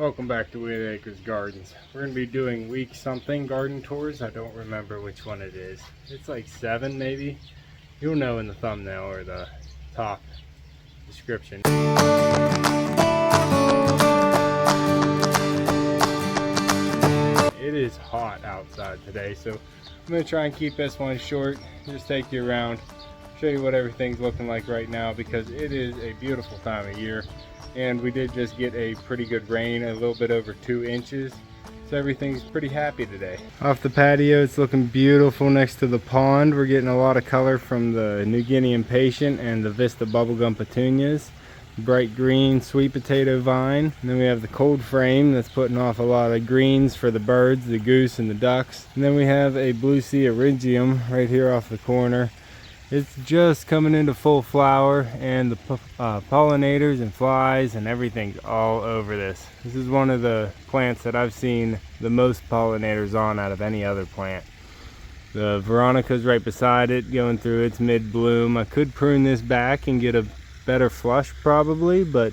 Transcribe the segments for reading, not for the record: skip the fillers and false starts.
Welcome back to Whitt Acres Gardens. We're going to be doing week something garden tours. I don't remember which one it is. It's like 7 maybe. You'll know in the thumbnail or the top description. It is hot outside today, so I'm going to try and keep this one short. Just take you around, show you what everything's looking like right now, because it is a beautiful time of year. And we did just get a pretty good rain, a little bit over 2 inches. So everything's pretty happy today. Off the patio, it's looking beautiful next to the pond. We're getting a lot of color from the New Guinea Impatient and the Vista bubblegum petunias. Bright green sweet potato vine. And then we have the cold frame that's putting off a lot of greens for the birds, the goose and the ducks. And then we have a blue sea erigeum right here off the corner. It's just coming into full flower, and the pollinators and flies and everything's all over this. This is one of the plants that I've seen the most pollinators on out of any other plant. The Veronica's right beside it, going through its mid-bloom. I could prune this back and get a better flush probably, but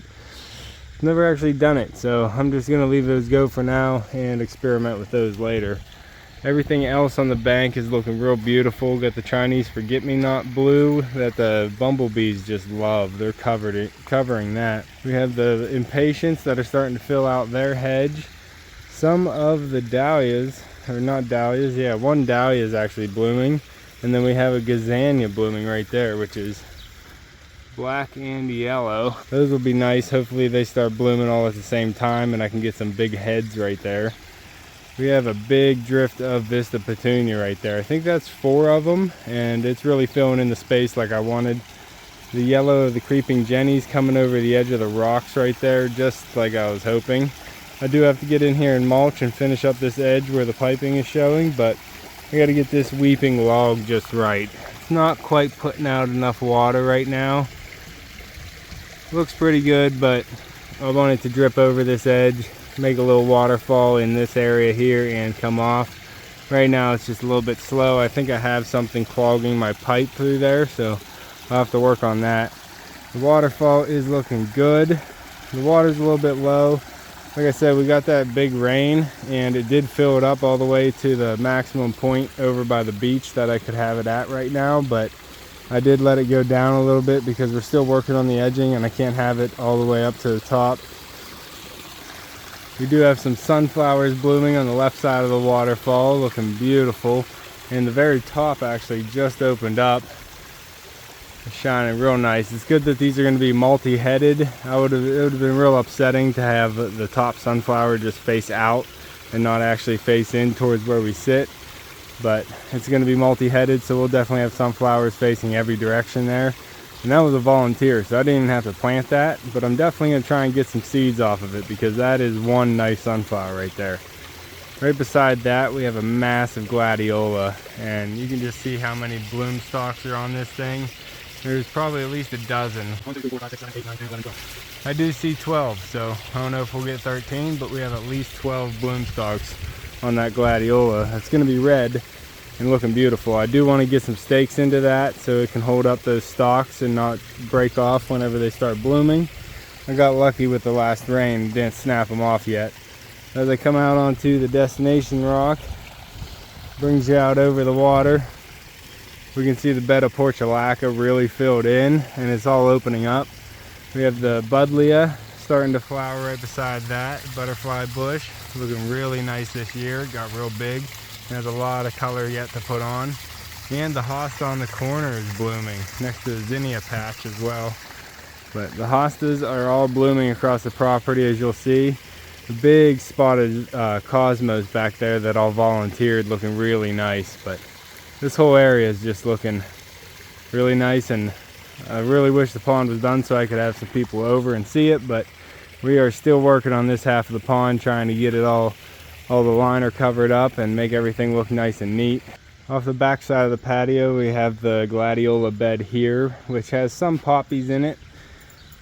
I've never actually done it. So I'm just gonna leave those go for now and experiment with those later. Everything else on the bank is looking real beautiful. Got the Chinese forget-me-not blue that the bumblebees just love. They're covering that. We have the impatiens that are starting to fill out their hedge. Some of the dahlias, or not dahlias, yeah, one dahlia is actually blooming. And then we have a gazania blooming right there, which is black and yellow. Those will be nice. Hopefully they start blooming all at the same time and I can get some big heads right there. We have a big drift of Vista petunia right there. I think that's 4 of them, and it's really filling in the space like I wanted. The yellow of the creeping jenny's coming over the edge of the rocks right there, just like I was hoping. I do have to get in here and mulch and finish up this edge where the piping is showing, but I gotta get this weeping log just right. It's not quite putting out enough water right now. Looks pretty good, but I want it to drip over this edge, make a little waterfall in this area here and come off. Right now it's just a little bit slow. I think I have something clogging my pipe through there, so I'll have to work on that. The waterfall is looking good. The water's a little bit low. Like I said, we got that big rain and it did fill it up all the way to the maximum point over by the beach that I could have it at right now, but I did let it go down a little bit because we're still working on the edging and I can't have it all the way up to the top. We do have some sunflowers blooming on the left side of the waterfall, looking beautiful. And the very top actually just opened up. It's shining real nice. It's good that these are going to be multi-headed. It would have been real upsetting to have the top sunflower just face out and not actually face in towards where we sit. But it's going to be multi-headed, so we'll definitely have sunflowers facing every direction there. And that was a volunteer, so I didn't even have to plant that, but I'm definitely going to try and get some seeds off of it because that is one nice sunflower right there. Right beside that, we have a massive gladiola, and you can just see how many bloom stalks are on this thing. There's probably at least a dozen. 1, 2, 3, 4, 5, 6, 7, 8, 9, 10, 11, 12. I do see 12, so I don't know if we'll get 13, but we have at least 12 bloom stalks on that gladiola. It's going to be red and looking beautiful. I do want to get some stakes into that so it can hold up those stalks and not break off whenever they start blooming. I got lucky with the last rain, didn't snap them off yet. As I come out onto the destination rock, brings you out over the water. We can see the bed of portulaca really filled in and it's all opening up. We have the buddleia starting to flower right beside that. Butterfly bush looking really nice this year, got real big. There's a lot of color yet to put on. And the hosta on the corner is blooming next to the zinnia patch as well. But the hostas are all blooming across the property, as you'll see. The big spotted cosmos back there that all volunteered, looking really nice. But this whole area is just looking really nice, and I really wish the pond was done so I could have some people over and see it, but we are still working on this half of the pond, trying to get it all the liner covered up and make everything look nice and neat. Off the back side of the patio, we have the gladiola bed here, which has some poppies in it,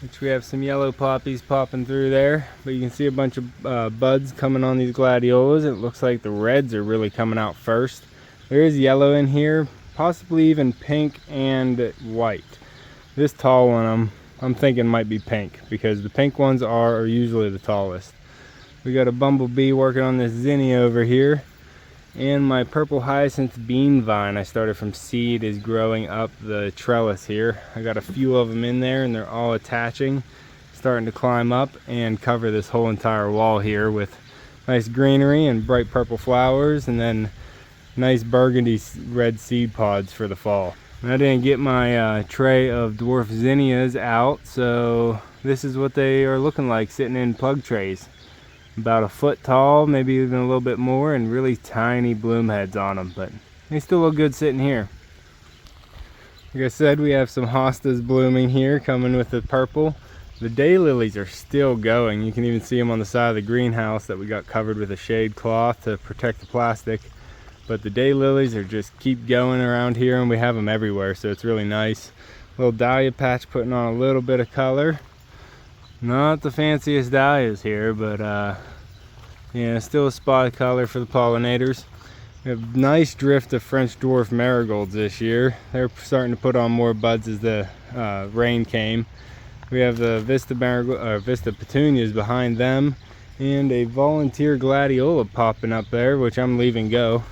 which we have some yellow poppies popping through there, but you can see a bunch of buds coming on these gladiolas. It looks like the reds are really coming out first. There is yellow in here, possibly even pink and white. This tall one I'm thinking might be pink, because the pink ones are usually the tallest. We got a bumblebee working on this zinnia over here. And my purple hyacinth bean vine I started from seed is growing up the trellis here. I got a few of them in there and they're all attaching, starting to climb up and cover this whole entire wall here with nice greenery and bright purple flowers, and then nice burgundy red seed pods for the fall. And I didn't get my tray of dwarf zinnias out, so this is what they are looking like sitting in plug trays. About a foot tall, maybe even a little bit more, and really tiny bloom heads on them, but they still look good sitting here. Like I said, we have some hostas blooming here, coming with the purple. The daylilies are still going. You can even see them on the side of the greenhouse that we got covered with a shade cloth to protect the plastic. But the daylilies are just keep going around here, and we have them everywhere, so it's really nice. Little dahlia patch putting on a little bit of color. Not the fanciest dahlias here, but yeah, still a spot of color for the pollinators. We have a nice drift of French dwarf marigolds this year. They're starting to put on more buds as the rain came. We have the Vista petunias behind them, and a volunteer gladiola popping up there, which I'm leaving go.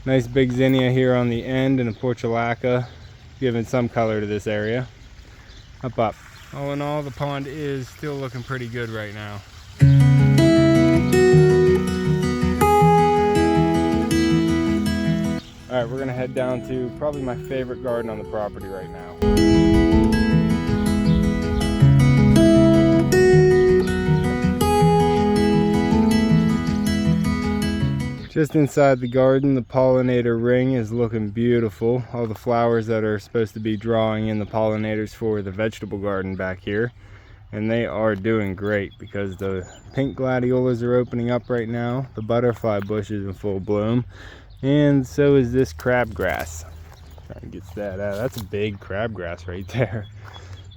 Nice big zinnia here on the end, and a portulaca, giving some color to this area. Up. All in all, the pond is still looking pretty good right now. Alright, we're gonna head down to probably my favorite garden on the property right now. Just inside the garden, the pollinator ring is looking beautiful. All the flowers that are supposed to be drawing in the pollinators for the vegetable garden back here. And they are doing great because the pink gladiolas are opening up right now. The butterfly bush is in full bloom. And so is this crabgrass. Trying to get that out. That's a big crabgrass right there.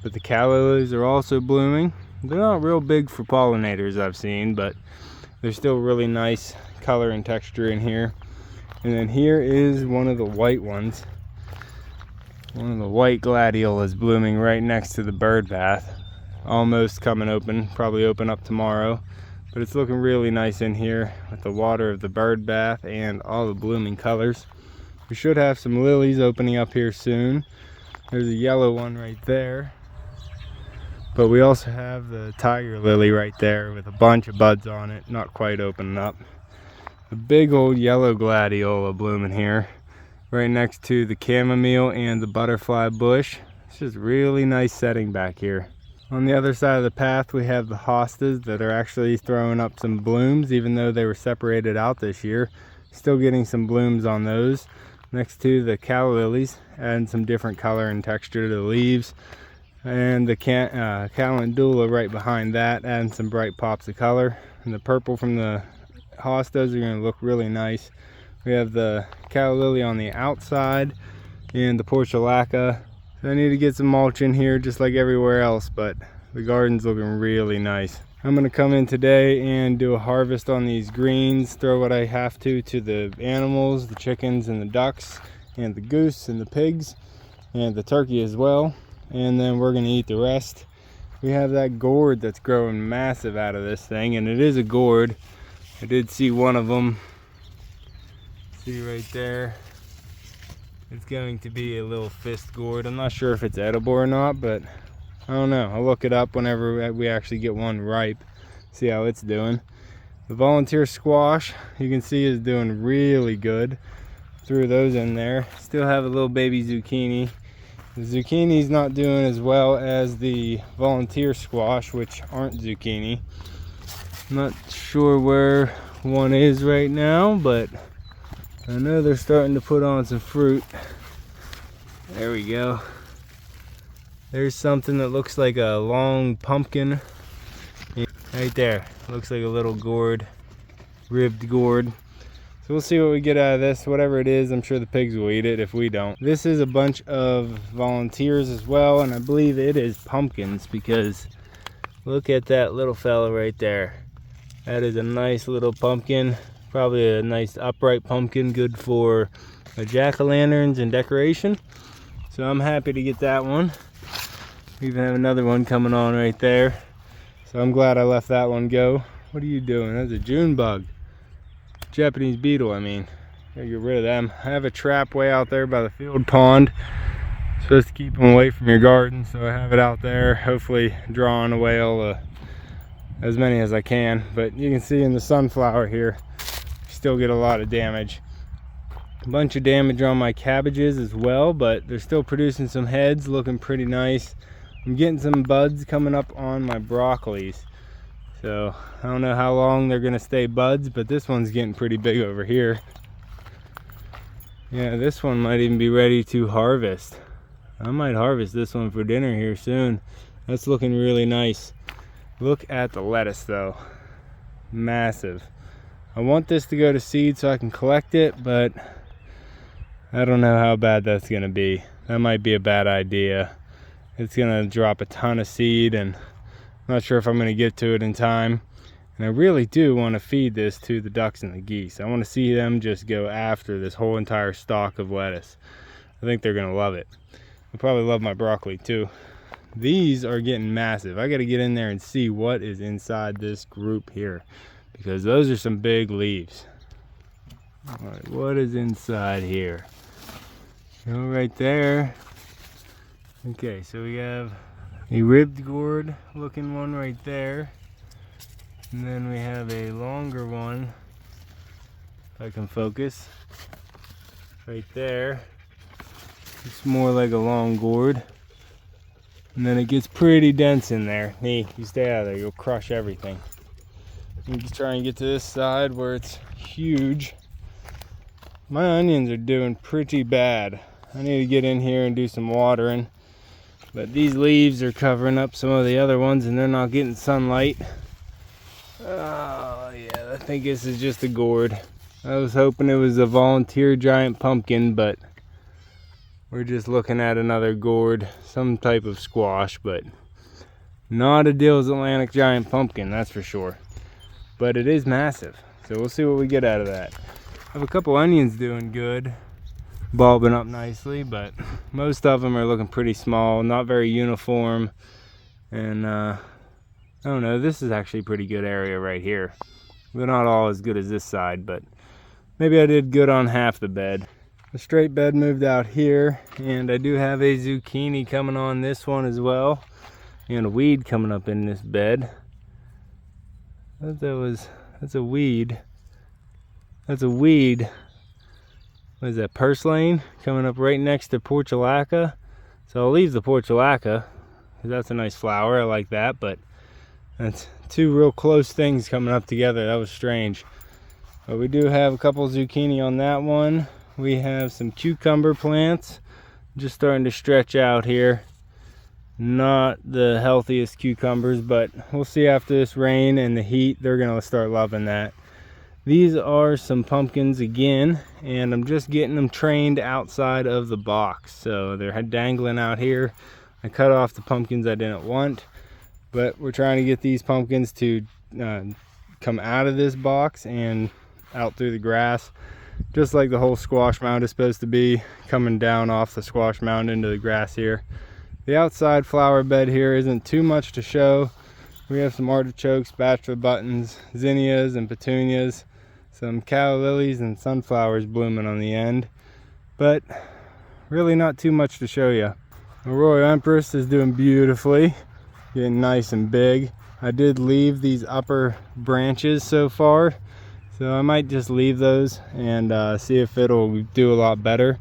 But the calla lilies are also blooming. They're not real big for pollinators, I've seen, but they're still really nice color and texture in here. And then here is one of the white ones. One of the white gladiolas blooming right next to the bird bath. Almost coming open, probably open up tomorrow. But it's looking really nice in here with the water of the bird bath and all the blooming colors. We should have some lilies opening up here soon. There's a yellow one right there. But we also have the tiger lily right there with a bunch of buds on it, not quite opening up. A big old yellow gladiola blooming here, right next to the chamomile and the butterfly bush. It's just really nice setting back here. On the other side of the path, we have the hostas that are actually throwing up some blooms, even though they were separated out this year. Still getting some blooms on those. Next to the calla lilies, adding some different color and texture to the leaves. And the calendula right behind that, adding some bright pops of color. And the purple from the hostas are going to look really nice. We have the calla lily on the outside and the portulaca. So I need to get some mulch in here just like everywhere else, but the garden's looking really nice. I'm going to come in today and do a harvest on these greens, throw what I have to the animals, the chickens and the ducks, and the goose and the pigs, and the turkey as well. And then we're going to eat the rest. We have that gourd that's growing massive out of this thing, and it is a gourd. I did see one of them. See right there. It's going to be a little fist gourd. I'm not sure if it's edible or not, but I don't know. I'll look it up whenever we actually get one ripe. See how it's doing. The volunteer squash, you can see, is doing really good. Threw those in there. Still have a little baby zucchini. The zucchini's not doing as well as the volunteer squash, which aren't zucchini. I'm not sure where one is right now, but I know they're starting to put on some fruit. There we go. There's something that looks like a long pumpkin. Right there. Looks like a little gourd, ribbed gourd. So we'll see what we get out of this. Whatever it is, I'm sure the pigs will eat it if we don't. This is a bunch of volunteers as well, and I believe it is pumpkins because look at that little fella right there. That is a nice little pumpkin. Probably a nice upright pumpkin, good for jack-o'-lanterns and decoration. So I'm happy to get that one. We even have another one coming on right there. So I'm glad I left that one go. What are you doing? That's a June bug. Japanese beetle, I mean. Gotta get rid of them. I have a trap way out there by the field pond. Supposed to keep them away from your garden, so I have it out there. Hopefully drawing away all as many as I can. But you can see in the sunflower here, still get a lot of damage. A bunch of damage on my cabbages as well, but they're still producing some heads, looking pretty nice. I'm getting some buds coming up on my broccolis. So I don't know how long they're gonna stay buds, but this one's getting pretty big over here. Yeah, this one might even be ready to harvest. I might harvest this one for dinner here soon. That's looking really nice. Look at the lettuce though. Massive. I want this to go to seed so I can collect it, but I don't know how bad that's gonna be. That might be a bad idea. It's gonna drop a ton of seed, and I'm not sure if I'm gonna get to it in time. And I really do want to feed this to the ducks and the geese. I want to see them just go after this whole entire stalk of lettuce. I think they're gonna love it. They'll probably love my broccoli too. These are getting massive. I got to get in there and see what is inside this group here, because those are some big leaves. All right, what is inside here? Go right there. Okay, so we have a ribbed gourd looking one right there. And then we have a longer one, if I can focus, right there. It's more like a long gourd. And then it gets pretty dense in there. Hey, you stay out of there, you'll crush everything. You can try and get to this side where it's huge. My onions are doing pretty bad. I need to get in here and do some watering. But these leaves are covering up some of the other ones and they're not getting sunlight. Oh yeah, I think this is just a gourd. I was hoping it was a volunteer giant pumpkin, but we're just looking at another gourd, some type of squash, but not a Dill's Atlantic giant pumpkin, that's for sure. But it is massive, so we'll see what we get out of that. I have a couple onions doing good, bulbing up nicely, but most of them are looking pretty small, not very uniform, and I don't know, this is actually a pretty good area right here. They're not all as good as this side, but maybe I did good on half the bed. The straight bed moved out here, and I do have a zucchini coming on this one as well, and a weed coming up in this bed. That's a weed. That's a weed. What is that, purslane? Coming up right next to portulaca. So I'll leave the portulaca, because that's a nice flower, I like that, but that's two real close things coming up together. That was strange. But we do have a couple zucchini on that one. We have some cucumber plants just starting to stretch out here. Not the healthiest cucumbers, but we'll see after this rain and the heat, they're gonna start loving that. These are some pumpkins again, and I'm just getting them trained outside of the box. So they're dangling out here. I cut off the pumpkins I didn't want. But we're trying to get these pumpkins to come out of this box and out through the grass, just like the whole squash mound is supposed to be, coming down off the squash mound into the grass here. The outside flower bed here isn't too much to show. We have some artichokes, bachelor buttons, zinnias and petunias, some calla lilies and sunflowers blooming on the end, but really not too much to show you. The Royal Empress is doing beautifully, getting nice and big. I did leave these upper branches so far, so I might just leave those and see if it'll do a lot better.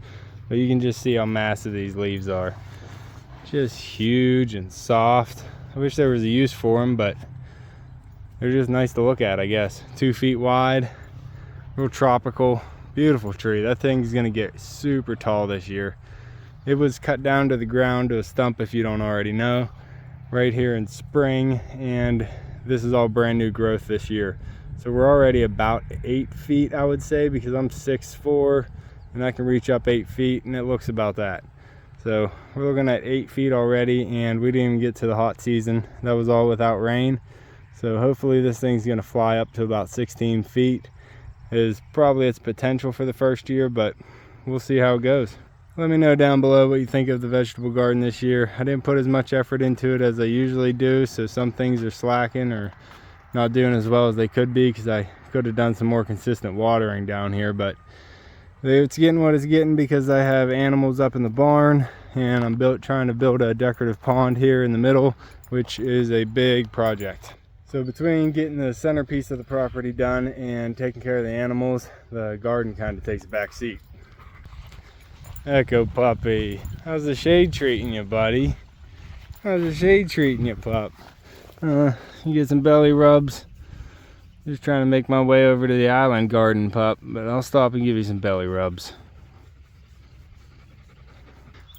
But you can just see how massive these leaves are. Just huge and soft. I wish there was a use for them, but they're just nice to look at, I guess. 2 feet wide, real tropical, beautiful tree. That thing's gonna get super tall this year. It was cut down to the ground to a stump, if you don't already know, right here in spring, and this is all brand new growth this year. So we're already about 8 feet, I would say, because I'm 6'4", and I can reach up 8 feet, and it looks about that. So we're looking at 8 feet already, and we didn't even get to the hot season. That was all without rain. So hopefully this thing's gonna fly up to about 16 feet. Is probably its potential for the first year, but we'll see how it goes. Let me know down below what you think of the vegetable garden this year. I didn't put as much effort into it as I usually do, so some things are slacking or not doing as well as they could be, because I could have done some more consistent watering down here, but it's getting what it's getting because I have animals up in the barn, and I'm trying to build a decorative pond here in the middle, which is a big project. So between getting the centerpiece of the property done and taking care of the animals, the garden kind of takes a back seat. Echo puppy, how's the shade treating you, buddy? How's the shade treating you, pup? You get some belly rubs. Just trying to make my way over to the island garden, pup, but I'll stop and give you some belly rubs.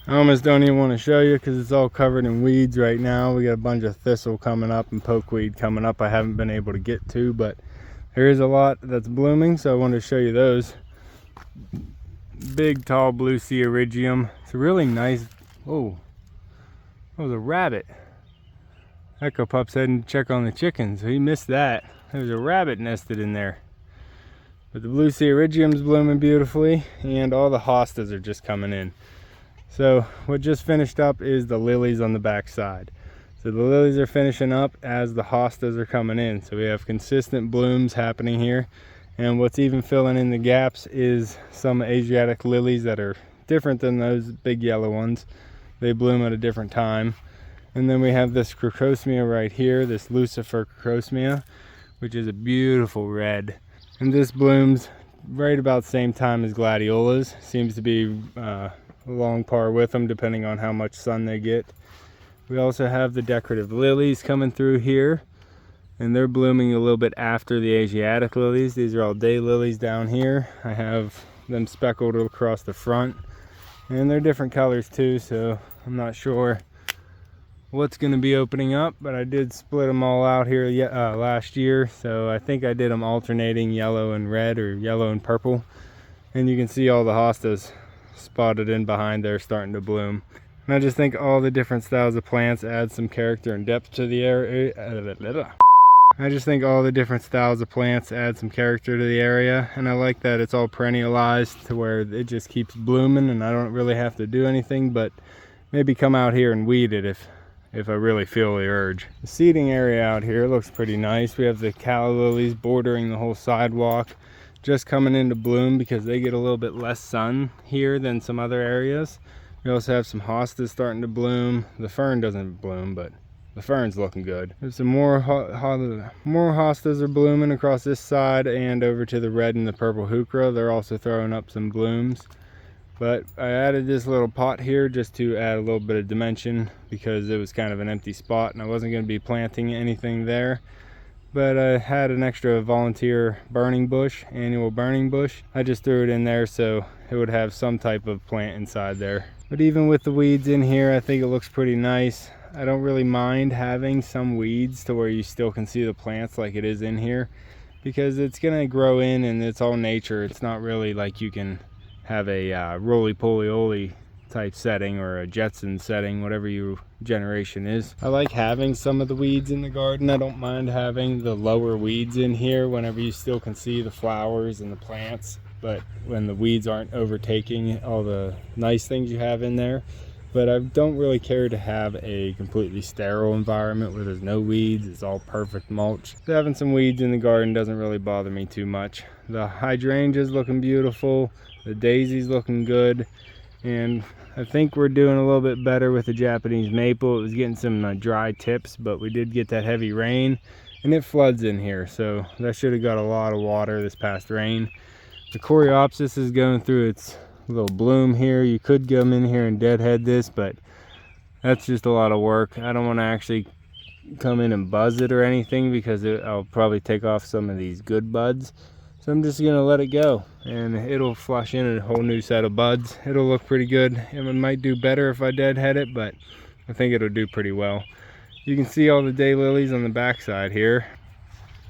I almost don't even want to show you because it's all covered in weeds right now. We got a bunch of thistle coming up and pokeweed coming up I haven't been able to get to, but there is a lot that's blooming, so I wanted to show you those. Big tall blue sea erigium. It's a really nice, oh, that was a rabbit. Echo Pup's heading to check on the chickens, so he missed that. There's a rabbit nested in there. But the blue sea erigium's blooming beautifully, and all the hostas are just coming in. So what just finished up is the lilies on the back side. So the lilies are finishing up as the hostas are coming in. So we have consistent blooms happening here. And what's even filling in the gaps is some Asiatic lilies that are different than those big yellow ones. They bloom at a different time. And then we have this crocosmia right here, this Lucifer crocosmia, which is a beautiful red. And this blooms right about the same time as gladiolas. Seems to be along par with them depending on how much sun they get. We also have the decorative lilies coming through here, and they're blooming a little bit after the Asiatic lilies. These are all day lilies down here. I have them speckled across the front, and they're different colors too, so I'm not sure what's going to be opening up, but I did split them all out here last year, so I think I did them alternating yellow and red or yellow and purple, and you can see all the hostas spotted in behind there starting to bloom. And I just think all the different styles of plants add some character and depth to the area. I just think all the different styles of plants add some character to the area, and I like that it's all perennialized to where it just keeps blooming and I don't really have to do anything but maybe come out here and weed it if I really feel the urge. The seating area out here looks pretty nice. We have the calla lilies bordering the whole sidewalk, just coming into bloom because they get a little bit less sun here than some other areas. We also have some hostas starting to bloom. The fern doesn't bloom, but the fern's looking good. There's some more hostas are blooming across this side and over to the red and the purple heuchera. They're also throwing up some blooms. But I added this little pot here just to add a little bit of dimension because it was kind of an empty spot and I wasn't going to be planting anything there. But I had an extra volunteer burning bush, annual burning bush. I just threw it in there so it would have some type of plant inside there. But even with the weeds in here, I think it looks pretty nice. I don't really mind having some weeds to where you still can see the plants like it is in here, because it's gonna grow in and it's all nature. It's not really like you can have a roly-poly-oly type setting or a Jetson setting, whatever your generation is. I like having some of the weeds in the garden. I don't mind having the lower weeds in here whenever you still can see the flowers and the plants, but when the weeds aren't overtaking all the nice things you have in there. But I don't really care to have a completely sterile environment where there's no weeds. It's all perfect mulch. So having some weeds in the garden doesn't really bother me too much. The hydrangeas looking beautiful. The daisy's looking good. And I think we're doing a little bit better with the Japanese maple. It was getting some dry tips, but we did get that heavy rain and it floods in here. So that should have got a lot of water this past rain. The coreopsis is going through its little bloom here. You could come in here and deadhead this, but that's just a lot of work. I don't want to actually come in and buzz it or anything because I'll probably take off some of these good buds. So I'm just gonna let it go and it'll flush in a whole new set of buds. It'll look pretty good. It might do better if I deadhead it, but I think it'll do pretty well. You can see all the daylilies on the backside here.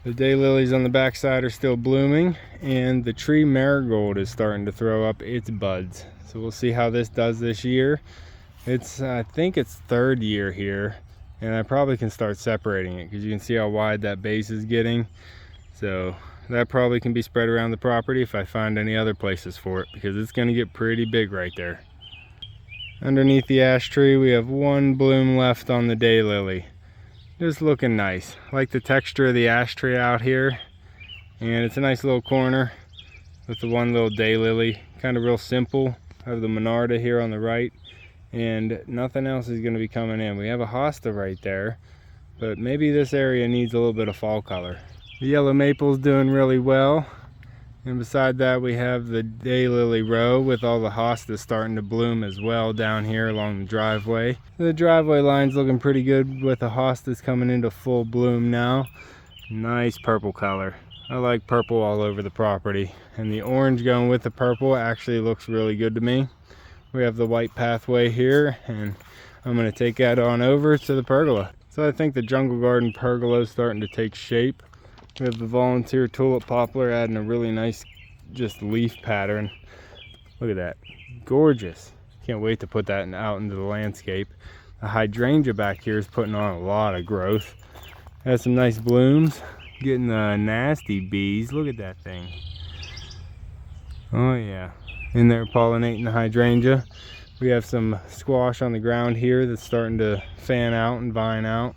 The daylilies on the backside are still blooming, and the tree marigold is starting to throw up its buds. So we'll see how this does this year. I think it's third year here, and I probably can start separating it because you can see how wide that base is getting. So that probably can be spread around the property if I find any other places for it, because it's going to get pretty big right there. Underneath the ash tree we have one bloom left on the daylily. Just looking nice. I like the texture of the ash tree out here, and it's a nice little corner with the one little daylily, kind of real simple. I have the monarda here on the right, and nothing else is going to be coming in. We have a hosta right there, but maybe this area needs a little bit of fall color. The yellow maple's doing really well, and beside that we have the daylily row with all the hostas starting to bloom as well down here along the driveway. The driveway line's looking pretty good with the hostas coming into full bloom now. Nice purple color. I like purple all over the property, and the orange going with the purple actually looks really good to me. We have the white pathway here, and I'm going to take that on over to the pergola. So I think the jungle garden pergola is starting to take shape. We have the volunteer tulip poplar adding a really nice just leaf pattern. Look at that, gorgeous. Can't wait to put that out into the landscape. The hydrangea back here is putting on a lot of growth. Has some nice blooms. Getting the nasty bees. Look at that thing. Oh yeah, in there pollinating the hydrangea. We have some squash on the ground here that's starting to fan out and vine out.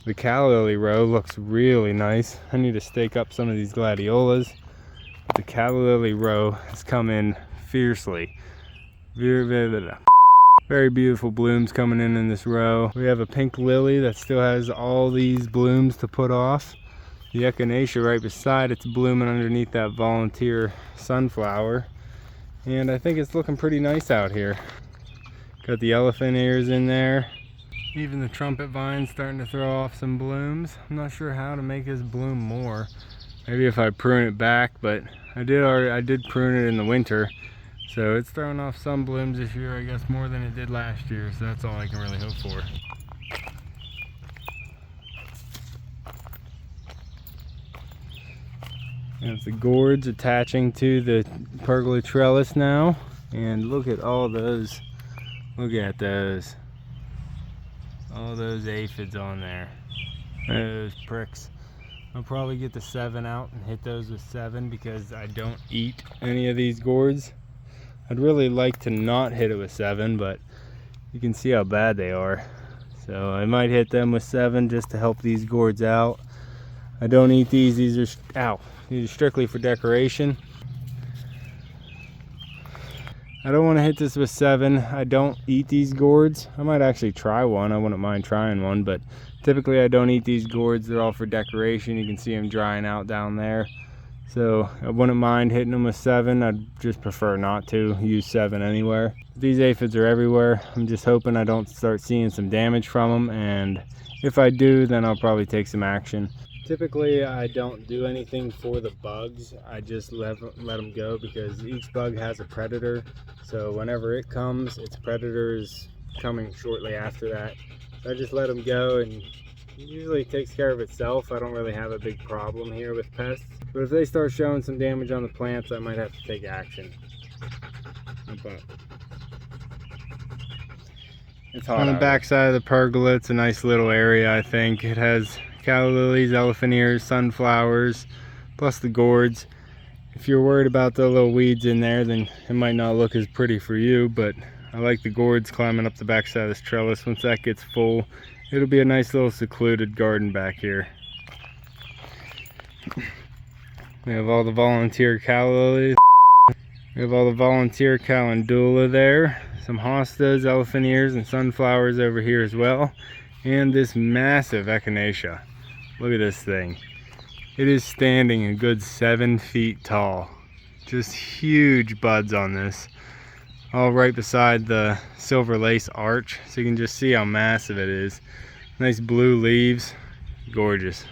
The calla lily row looks really nice. I need to stake up some of these gladiolas. The calla lily row has come in fiercely. Very beautiful blooms coming in this row. We have a pink lily that still has all these blooms to put off. The echinacea right beside it's blooming underneath that volunteer sunflower, and I think it's looking pretty nice out here. Got the elephant ears in there. Even the trumpet vine's starting to throw off some blooms. I'm not sure how to make this bloom more. Maybe if I prune it back, but I did prune it in the winter, so it's throwing off some blooms this year, I guess more than it did last year, so that's all I can really hope for. Have the gourds attaching to the pergola trellis now, and look at all those. Look at those. All those aphids on there. Those pricks. I'll probably get the 7 out and hit those with 7 because I don't eat any of these gourds. I'd really like to not hit it with 7, but you can see how bad they are. So I might hit them with 7 just to help these gourds out. I don't eat these. These are strictly for decoration. I don't want to hit this with 7. I don't eat these gourds. I might actually try one. I wouldn't mind trying one, but typically I don't eat these gourds. They're all for decoration. You can see them drying out down there. So I wouldn't mind hitting them with 7. I'd just prefer not to use 7 anywhere. These aphids are everywhere. I'm just hoping I don't start seeing some damage from them, and if I do, then I'll probably take some action. Typically I don't do anything for the bugs. I just let them go because each bug has a predator. So whenever it comes, its predator is coming shortly after that. So I just let them go, and it usually takes care of itself. I don't really have a big problem here with pests. But if they start showing some damage on the plants, I might have to take action. But it's hot on the back side of the pergola. It's a nice little area, I think. It has calla lilies, elephant ears, sunflowers, plus the gourds. If you're worried about the little weeds in there, then it might not look as pretty for you, but I like the gourds climbing up the back side of this trellis. Once that gets full, it'll be a nice little secluded garden back here. We have all the volunteer calla lilies. We have all the volunteer calendula there. Some hostas, elephant ears, and sunflowers over here as well. And this massive echinacea. Look at this thing. It is standing a good 7 feet tall. Just huge buds on this. All right beside the silver lace arch. So you can just see how massive it is. Nice blue leaves. Gorgeous.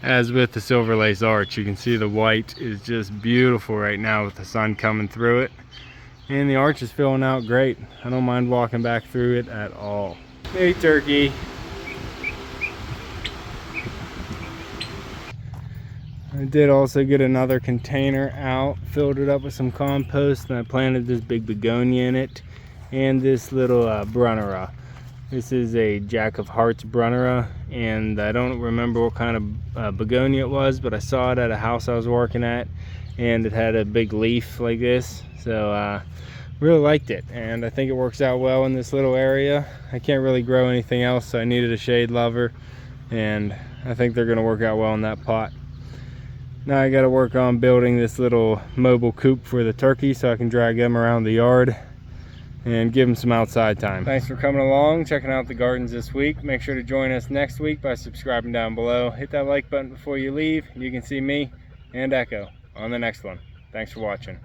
As with the silver lace arch, you can see the white is just beautiful right now with the sun coming through it. And the arch is filling out great. I don't mind walking back through it at all. Hey turkey. I did also get another container out, filled it up with some compost, and I planted this big begonia in it and this little brunnera. This is a Jack of Hearts brunnera, and I don't remember what kind of begonia it was, but I saw it at a house I was working at, and it had a big leaf like this. So really liked it, and I think it works out well in this little area. I can't really grow anything else, so I needed a shade lover, and I think they're going to work out well in that pot. Now I got to work on building this little mobile coop for the turkeys so I can drag them around the yard and give them some outside time. Thanks for coming along, checking out the gardens this week. Make sure to join us next week by subscribing down below. Hit that like button before you leave. You can see me and Echo on the next one. Thanks for watching.